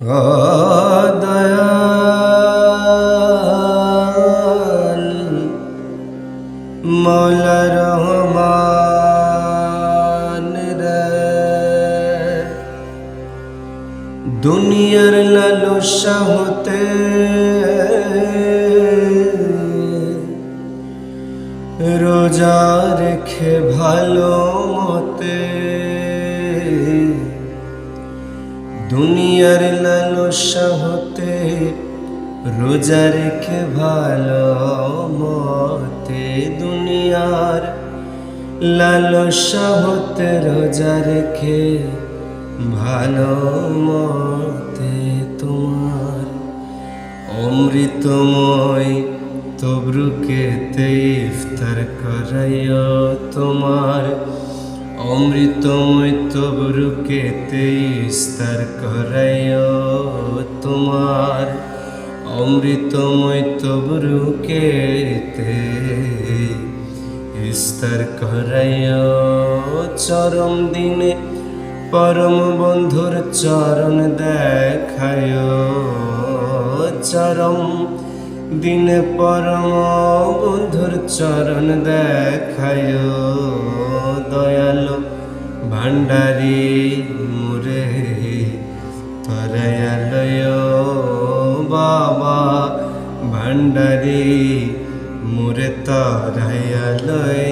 ও দয়াল মৌলা রহমান রে, দুনিয়ার লালসা হতে রোজা রেখে ভালো মতে, দুনিয়ার লালসা হতে রোজা রেখে ভালো মতে, দুনিয়ার লালসা হতে রোজা রেখে ভালো মতে, তোমার অমৃতময় তবরুকেতে ইফতার করাইও, তোমার অমৃতময় তবরুকেতে ইফতার করাইও, তোমার অমৃতময় তবরুকেতে ইফতার করাইও, চরম দিনে পরম বন্ধুর চরণ দেখায়, চরম দিনে পরম বন্ধুর চরণ দেখায়, দয়ালু ভান্ডারি মুরে তরায়ালয়, বাবা ভান্ডারি মুরে তরায়ালয়।